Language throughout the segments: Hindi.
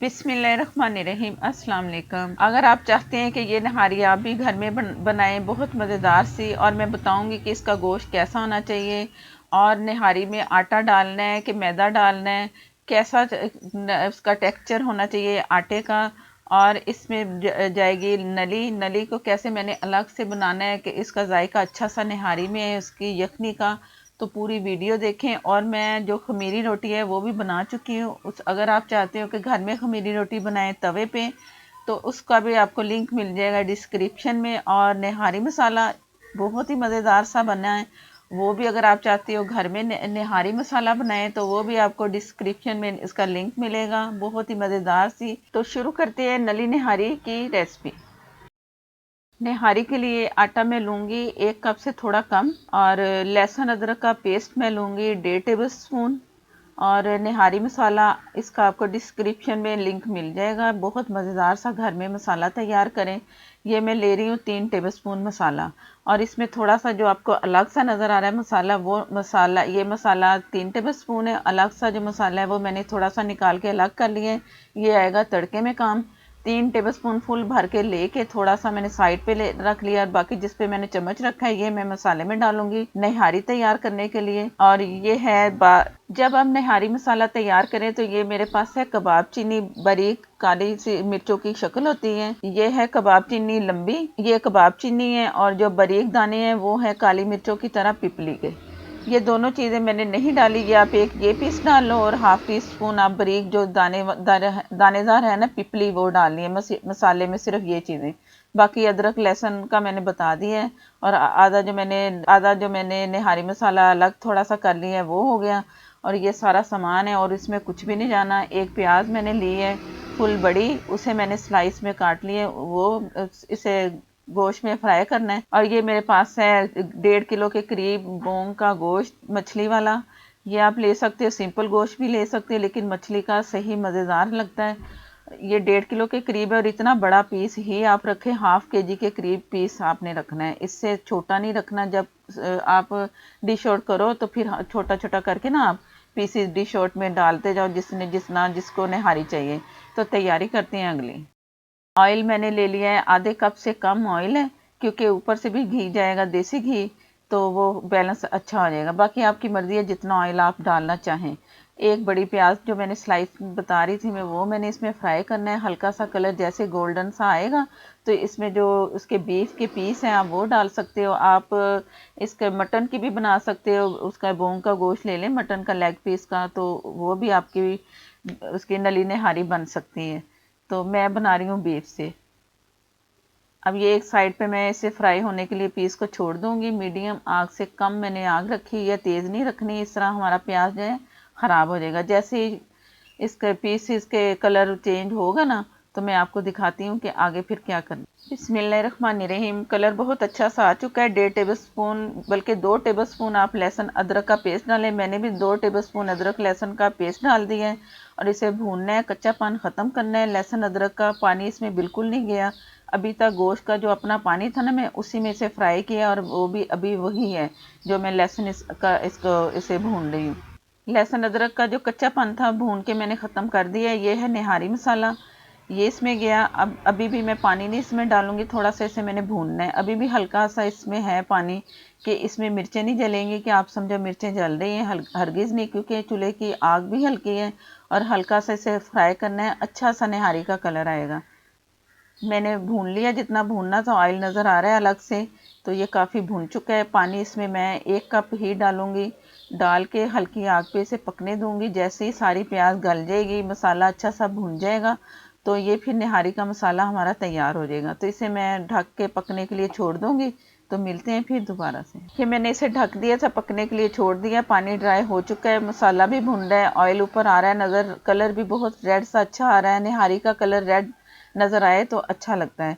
बिस्मिल्लाहिर्रहमानिर्रहीम अस्सलाम वालेकुम। अगर आप चाहते हैं कि ये नहारी आप भी घर में बनाएं बहुत मज़ेदार सी, और मैं बताऊंगी कि इसका गोश्त कैसा होना चाहिए और नहारी में आटा डालना है कि मैदा डालना है, कैसा उसका टेक्सचर होना चाहिए आटे का, और इसमें जाएगी नली। नली को कैसे मैंने अलग से बनाना है कि इसका जायका अच्छा सा नहारी में है उसकी यखनी का। तो पूरी वीडियो देखें। और मैं जो खमीरी रोटी है वो भी बना चुकी हूँ। उस अगर आप चाहते हो कि घर में खमीरी रोटी बनाएं तवे पे, तो उसका भी आपको लिंक मिल जाएगा डिस्क्रिप्शन में। और निहारी मसाला बहुत ही मज़ेदार सा बना है, वो भी अगर आप चाहते हो घर में निहारी मसाला बनाएं तो वो भी आपको डिस्क्रिप्शन में इसका लिंक मिलेगा। बहुत ही मज़ेदार सी। तो शुरू करते हैं नली निहारी की रेसिपी। निहारी के लिए आटा मैं लूँगी 1 कप से थोड़ा कम, और लहसुन अदरक का पेस्ट मैं लूँगी 1.5 टेबल स्पून। और निहारी मसाला इसका आपको डिस्क्रिप्शन में लिंक मिल जाएगा। बहुत मज़ेदार सा घर में मसाला तैयार करें। ये मैं ले रही हूँ 3 टेबल स्पून मसाला। और इसमें थोड़ा सा जो आपको अलग सा नज़र आ रहा है मसाला, वो मसाला, ये मसाला 3 टेबल स्पून है। अलग सा जो मसाला है वो मैंने थोड़ा सा निकाल के अलग कर लिया है, ये आएगा तड़के में काम। 3 टेबल स्पून फुल भर के लेके थोड़ा सा मैंने साइड पे रख लिया, और बाकी जिस पे मैंने चम्मच रखा है ये मैं मसाले में डालूंगी निहारी तैयार करने के लिए। और ये है जब हम निहारी मसाला तैयार करें तो ये मेरे पास है कबाब चीनी, बारीक काली सी मिर्चों की शक्ल होती है। ये है कबाब चीनी लंबी, ये कबाब चीनी है। और जो बारीक दाने हैं वो है काली मिर्चों की तरह पिपली के। ये दोनों चीज़ें मैंने नहीं डाली। ये आप एक ये पीस डाल लो, और हाफ टी स्पून आप बारीक जो दानेदार है ना पिपली, वो डालनी है मसाले में, सिर्फ ये चीज़ें। बाकी अदरक लहसुन का मैंने बता दिया है। और आधा जो मैंने निहारी मसाला अलग थोड़ा सा कर लिया है वो हो गया। और ये सारा सामान है और इसमें कुछ भी नहीं जाना। एक प्याज मैंने ली है फुल बड़ी, उसे मैंने स्लाइस में काट लिए, वो इसे गोश्त में फ्राई करना है। और ये मेरे पास है 1.5 किलो के करीब बोंग का गोश्त, मछली वाला। ये आप ले सकते हो, सिंपल गोश्त भी ले सकते हो, लेकिन मछली का सही मज़ेदार लगता है। ये 1.5 किलो के करीब है, और इतना बड़ा पीस ही आप रखें, हाफ के जी के करीब पीस आपने रखना है, इससे छोटा नहीं रखना। जब आप डिश आउट करो तो फिर छोटा छोटा करके ना आप पीसीस डिश आउट में डालते जाओ, जिसको निहारी चाहिए। तो तैयारी करते हैं अगली। ऑयल मैंने ले लिया है, आधे कप से कम ऑयल है, क्योंकि ऊपर से भी घी जाएगा, देसी घी, तो वो बैलेंस अच्छा हो जाएगा। बाकी आपकी मर्ज़ी है जितना ऑयल आप डालना चाहें। एक बड़ी प्याज जो मैंने स्लाइस बता रही थी मैं, वो मैंने इसमें फ्राई करना है। हल्का सा कलर जैसे गोल्डन सा आएगा तो इसमें जो उसके बीफ के पीस हैं आप वो डाल सकते हो। आप इसके मटन की भी बना सकते हो, उसका बोंग का गोश्त ले लें मटन का लेग पीस का, तो वो भी आपकी उसकी नली निहारी बन सकती है। तो मैं बना रही हूँ बीफ से। अब ये एक साइड पे मैं इसे फ्राई होने के लिए पीस को छोड़ दूंगी। मीडियम आग से कम मैंने आग रखी है, तेज़ नहीं रखनी, इस तरह हमारा प्याज जो है ख़राब हो जाएगा। जैसे ही इसके पीस इसके कलर चेंज होगा ना, तो मैं आपको दिखाती हूँ कि आगे फिर क्या करना। बिस्मिल्लाहिर्रहमानिर्रहीम। कलर बहुत अच्छा सा आ चुका है। 1.5 टेबल स्पून, बल्कि 2 टेबल स्पून आप लहसुन अदरक का पेस्ट डालें। मैंने भी 2 टेबल स्पून अदरक लहसुन का पेस्ट डाल दिया है, और इसे भूनना है, कच्चापन ख़त्म करना है। लहसुन अदरक का पानी इसमें बिल्कुल नहीं गया अभी तक। गोश्त का जो अपना पानी था ना, मैं उसी में इसे फ्राई किया, और वो भी अभी वही है जो मैं लहसुन इसे भून रही हूँ। लहसुन अदरक का जो कच्चापन था भून के मैंने ख़त्म कर दिया। ये है निहारी मसाला, ये इसमें गया। अब अभी भी मैं पानी नहीं इसमें डालूंगी, थोड़ा सा इसे मैंने भूनना है। अभी भी हल्का सा इसमें है पानी, कि इसमें मिर्चें नहीं जलेंगी कि आप समझो मिर्चें जल रही हैं, हरगिज़ नहीं, क्योंकि चूल्हे की आग भी हल्की है। और हल्का सा इसे फ्राई करना है, अच्छा सा निहारी का कलर आएगा। मैंने भून लिया जितना भूनना था। ऑयल नज़र आ रहा है अलग से, तो ये काफ़ी भून चुका है। पानी इसमें मैं 1 कप ही डालूंगी, डाल के हल्की आग पे इसे पकने दूंगी। जैसे ही सारी प्याज गल जाएगी, मसाला अच्छा सा भून जाएगा, तो ये फिर निहारी का मसाला हमारा तैयार हो जाएगा। तो इसे मैं ढक के पकने के लिए छोड़ दूंगी। तो मिलते हैं फिर दोबारा से। कि मैंने इसे ढक दिया था, पकने के लिए छोड़ दिया। पानी ड्राई हो चुका है, मसाला भी भुन रहा है, ऑयल ऊपर आ रहा है नज़र, कलर भी बहुत रेड सा अच्छा आ रहा है। निहारी का कलर रेड नज़र आए तो अच्छा लगता है।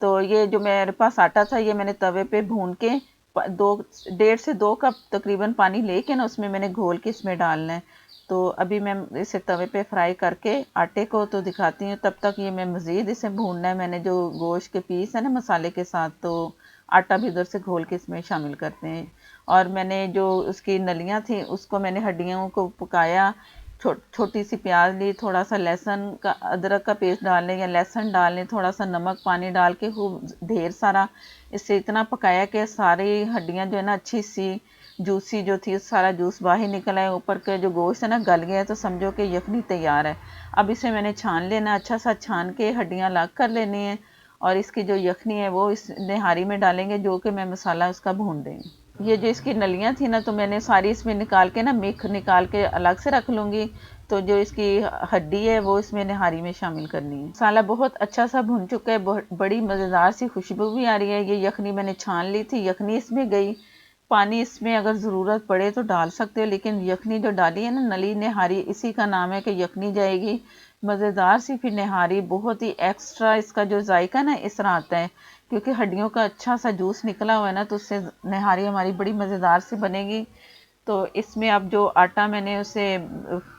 तो ये जो मेरे पास आटा था, ये मैंने तवे पे भून के 1.5 से 2 कप तकरीबन पानी लेके ना, उसमें मैंने घोल के इसमें डालना है। तो अभी मैं इसे तवे पे फ्राई करके आटे को तो दिखाती हूँ। तब तक ये मैं मज़ीद इसे भूनना है। मैंने जो गोश्त के पीस है ना मसाले के साथ, तो आटा भी उधर से घोल के इसमें शामिल करते हैं। और मैंने जो उसकी नलियाँ थी उसको मैंने हड्डियों को पकाया छोटी सी प्याज ली, थोड़ा सा लहसुन का अदरक का पेस्ट डाल लें या लहसुन डाल लें, थोड़ा सा नमक पानी डाल के खूब ढेर सारा इससे इतना पकाया कि सारी हड्डियां जो है ना अच्छी सी जूसी जो थी सारा जूस बाहर निकल आया, ऊपर के जो गोश्त है ना गल गया, तो समझो कि यखनी तैयार है। अब इसे मैंने छान लेना, अच्छा सा छान के हड्डियाँ अलग कर लेनी है और इसकी जो यखनी है वो इस निहारी में डालेंगे, जो कि मैं मसाला उसका भून देंगे। ये जो इसकी नलियाँ थी ना, तो मैंने सारी इसमें निकाल के ना मिख निकाल के अलग से रख लूँगी। तो जो इसकी हड्डी है वो इसमें निहारी में शामिल करनी है। मसाला बहुत अच्छा सा भुन चुका है, बड़ी मज़ेदार सी खुशबू भी आ रही है। ये यखनी मैंने छान ली थी, यखनी इसमें गई। पानी इसमें अगर ज़रूरत पड़े तो डाल सकते हो, लेकिन यखनी जो डाली है ना नली निहारी, इसी का नाम है कि यखनी जाएगी। मज़ेदार सी फिर निहारी, बहुत ही एक्स्ट्रा इसका जो जायका ना इस तरह आता है, क्योंकि हड्डियों का अच्छा सा जूस निकला हुआ है ना, तो उससे निहारी हमारी बड़ी मज़ेदार सी बनेगी। तो इसमें अब जो आटा मैंने उसे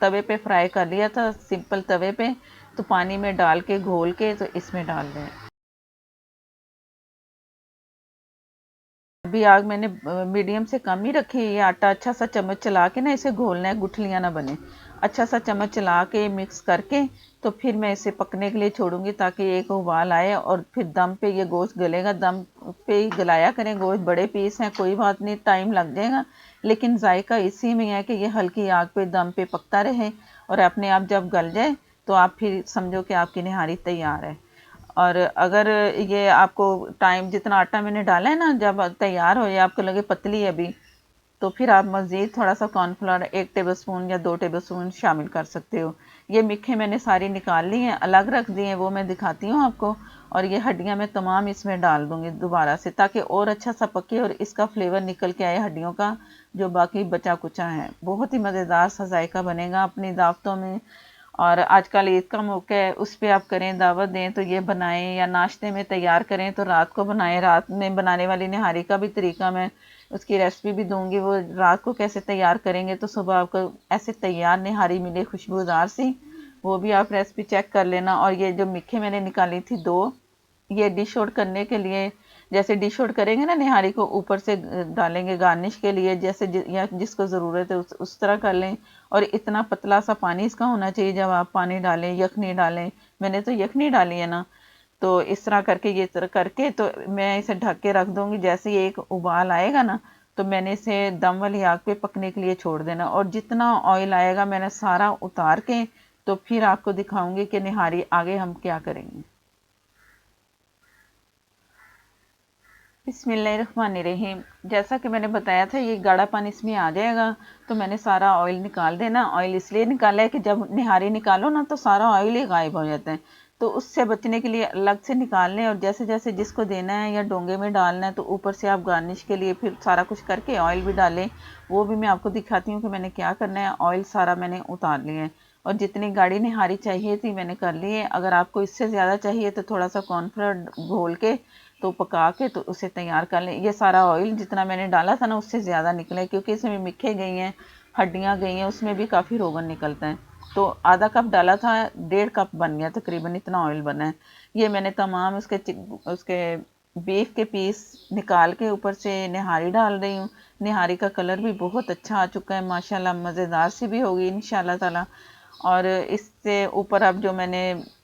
तवे पे फ्राई कर लिया था, सिंपल तवे पे, तो पानी में डाल के घोल के तो इसमें डाल दें। अभी आग मैंने मीडियम से कम ही रखी है। ये आटा अच्छा सा चम्मच चला के ना इसे घोलना है, गुठलियाँ ना बने। अच्छा सा चम्मच चला के मिक्स करके तो फिर मैं इसे पकने के लिए छोड़ूंगी, ताकि एक उबाल आए और फिर दम पे ये गोश्त गलेगा। दम पे ही गलाया करें गोश्त, बड़े पीस हैं कोई बात नहीं, टाइम लग जाएगा, लेकिन जायका इसी में है कि ये हल्की आग पे दम पे पकता रहे और अपने आप जब गल जाए तो आप फिर समझो कि आपकी निहारी तैयार है। और अगर ये आपको टाइम जितना आटा मैंने डाला है ना, जब तैयार हो जाए आपको लगे पतली है अभी, तो फिर आप मज़ीद थोड़ा सा कॉर्नफ्लोर 1 टेबलस्पून या 2 टेबलस्पून शामिल कर सकते हो। ये मिखे मैंने सारी निकाल ली हैं, अलग रख दी हैं, वो मैं दिखाती हूँ आपको। और ये हड्डियाँ मैं तमाम इसमें डाल दूँगी दोबारा से, ताकि और अच्छा सा पके और इसका फ्लेवर निकल के आए हड्डियों का, जो बाकी बचा कुचा है। बहुत ही मज़ेदार सा जायका बनेगा अपनी दावतों में। और आजकल ईद का मौका है, उस पर आप करें, दावत दें तो ये बनाएं, या नाश्ते में तैयार करें तो रात को बनाएं। रात में बनाने वाली निहारी का भी तरीका मैं उसकी रेसिपी भी दूंगी, वो रात को कैसे तैयार करेंगे तो सुबह आपको ऐसे तैयार निहारी मिले खुशबूदार सी, वो भी आप रेसिपी चेक कर लेना। और ये जो मिखे मैंने निकाली थी 2, ये डिश आउट करने के लिए, जैसे डिश आउट करेंगे ना निहारी को, ऊपर से डालेंगे गार्निश के लिए, जैसे या जिसको ज़रूरत है उस तरह कर लें। और इतना पतला सा पानी इसका होना चाहिए जब आप पानी डालें, यखनी डालें। मैंने तो यखनी डाली है ना, तो इस तरह करके ये तरह करके तो मैं इसे ढक के रख दूंगी। जैसे ही एक उबाल आएगा ना, तो मैंने इसे दम वाली आग पे पकने के लिए छोड़ देना, और जितना ऑयल आएगा मैंने सारा उतार के तो फिर आपको दिखाऊंगी कि निहारी आगे हम क्या करेंगे। बिस्मिल्लाहिर्रहमानिर्रहीम। जैसा कि मैंने बताया था ये गाढ़ा पानी इसमें आ जाएगा, तो मैंने सारा ऑयल निकाल देना। ऑयल इसलिए निकाला है कि जब निहारी निकालो ना तो सारा ऑयल ही गायब हो जाता है, तो उससे बचने के लिए अलग से निकाल लें। और जैसे जैसे जिसको देना है या डोंगे में डालना है, तो ऊपर से आप गार्निश के लिए फिर सारा कुछ करके ऑयल भी डालें। वो भी मैं आपको दिखाती हूँ कि मैंने क्या करना है। ऑयल सारा मैंने उतार लिया है, और जितनी गाढ़ी निहारी चाहिए थी मैंने कर ली है। अगर आपको इससे ज़्यादा चाहिए तो थोड़ा सा कॉर्नफ्लोर घोल के तो पका के तो उसे तैयार कर लें। ये सारा ऑयल जितना मैंने डाला था ना उससे ज़्यादा निकला है, क्योंकि इसमें मिखे गई हैं, हड्डियाँ गई हैं, उसमें भी काफ़ी रोगन निकलता है। तो आधा कप डाला था, 1.5 कप बन गया तकरीबन, इतना ऑयल बना है। ये मैंने तमाम उसके बीफ के पीस निकाल के ऊपर से निहारी डाल रही हूँ। निहारी का कलर भी बहुत अच्छा आ चुका है माशाल्लाह, मज़ेदार सी भी होगी इंशाल्लाह ताला। और इससे ऊपर अब जो मैंने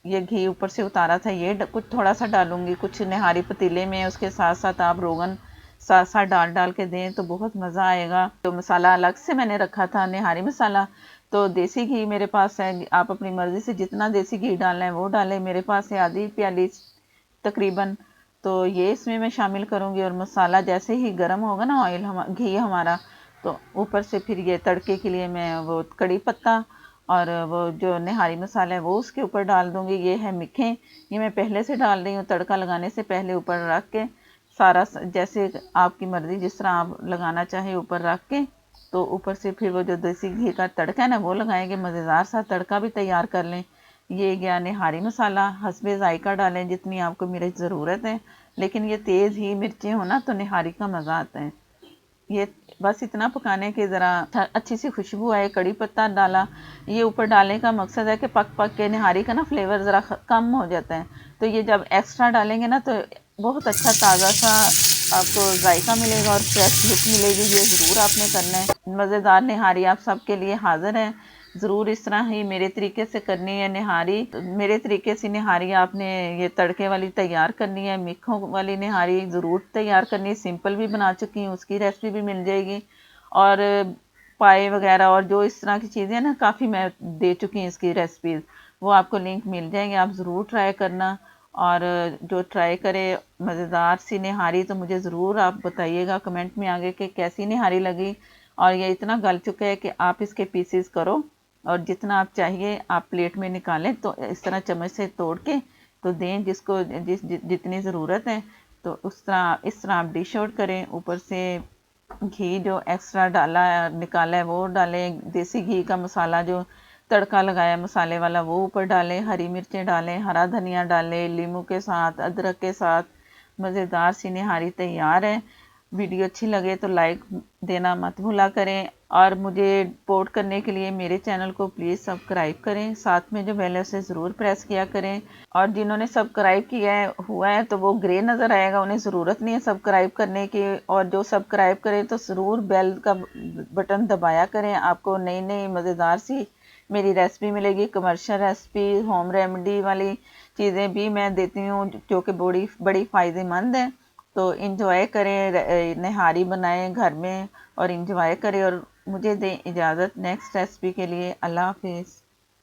ये घी ऊपर से उतारा था, ये कुछ थोड़ा सा डालूंगी, कुछ निहारी पतीले में, उसके साथ साथ आप रोगन साथ साथ डाल डाल के दें तो बहुत मज़ा आएगा। तो मसाला अलग से मैंने रखा था निहारी मसाला, तो देसी घी मेरे पास है, आप अपनी मर्ज़ी से जितना देसी घी डालना है वो डालें। मेरे पास है आधी प्याली तकरीबन, तो ये इसमें मैं शामिल करूँगी। और मसाला जैसे ही गर्म होगा ना ऑयल घी हमारा, तो ऊपर से फिर ये तड़के के लिए मैं वो कड़ी पत्ता और वो जो निहारी मसाला है वो उसके ऊपर डाल दूँगी। ये है मिखे, ये मैं पहले से डाल रही हूँ, तड़का लगाने से पहले ऊपर रख के सारा, जैसे आपकी मर्ज़ी जिस तरह आप लगाना चाहे ऊपर रख के, तो ऊपर से फिर वो जो देसी घी का तड़का है ना वो लगाएंगे। मज़ेदार सा तड़का भी तैयार कर लें। ये गया निहारी मसाला, हस्बे ज़ायका डालें जितनी आपको मिर्च ज़रूरत है, लेकिन ये तेज़ ही मिर्चें हो ना तो निहारी का मज़ा आता है। ये बस इतना पकाने के ज़रा अच्छी सी खुशबू आए, कड़ी पत्ता डाला। ये ऊपर डालने का मकसद है कि पक पक के निहारी का ना फ्लेवर ज़रा कम हो जाता है, तो ये जब एक्स्ट्रा डालेंगे ना तो बहुत अच्छा ताज़ा सा आपको जायका मिलेगा और फ्रेश लुक मिलेगी। ये ज़रूर आपने करना है। मज़ेदार निहारी आप सबके लिए हाज़िर है। ज़रूर इस तरह ही मेरे तरीके से करनी है निहारी। मेरे तरीके से निहारी आपने ये तड़के वाली तैयार करनी है। मिखों वाली निहारी ज़रूर तैयार करनी है। सिंपल भी बना चुकी हूँ, उसकी रेसिपी भी मिल जाएगी। और पाए वगैरह और जो इस तरह की चीज़ें ना काफ़ी मैं दे चुकी हूँ इसकी रेसिपीज़, वो आपको लिंक मिल जाएंगे, आप ज़रूर ट्राई करना। और जो ट्राई करे मज़ेदार सी निहारी तो मुझे ज़रूर आप बताइएगा कमेंट में आगे कि कैसी निहारी लगी। और ये इतना गल चुका है कि आप इसके पीसेस करो और जितना आप चाहिए आप प्लेट में निकालें, तो इस तरह चम्मच से तोड़ के तो दें जिसको जितनी ज़रूरत है। तो उस तरह इस तरह आप डिश आउट करें। ऊपर से घी जो एक्स्ट्रा डाला है निकाला है वो डालें। देसी घी का मसाला जो तड़का लगाया मसाले वाला वो ऊपर डालें। हरी मिर्चें डालें, हरा धनिया डालें, नींबू के साथ, अदरक के साथ मज़ेदार सी निहारी तैयार है। वीडियो अच्छी लगे तो लाइक देना मत भूला करें। और मुझे सपोर्ट करने के लिए मेरे चैनल को प्लीज़ सब्सक्राइब करें। साथ में जो बेल है उसे ज़रूर प्रेस किया करें। और जिन्होंने सब्सक्राइब किया है हुआ है तो वो ग्रे नज़र आएगा, उन्हें ज़रूरत नहीं है सब्सक्राइब करने की। और जो सब्सक्राइब करें तो ज़रूर बेल का बटन दबाया करें। आपको नई नई मज़ेदार सी मेरी रेसिपी मिलेगी। कमर्शियल रेसिपी, होम रेमेडी वाली चीज़ें भी मैं देती हूँ जो कि बड़ी बड़ी फ़ायदेमंद है। तो इंजॉय करें, निहारी बनाएं घर में और इंजॉय करें। और मुझे दें इजाज़त नेक्स्ट रेसिपी के लिए। अल्लाह हाफिज़।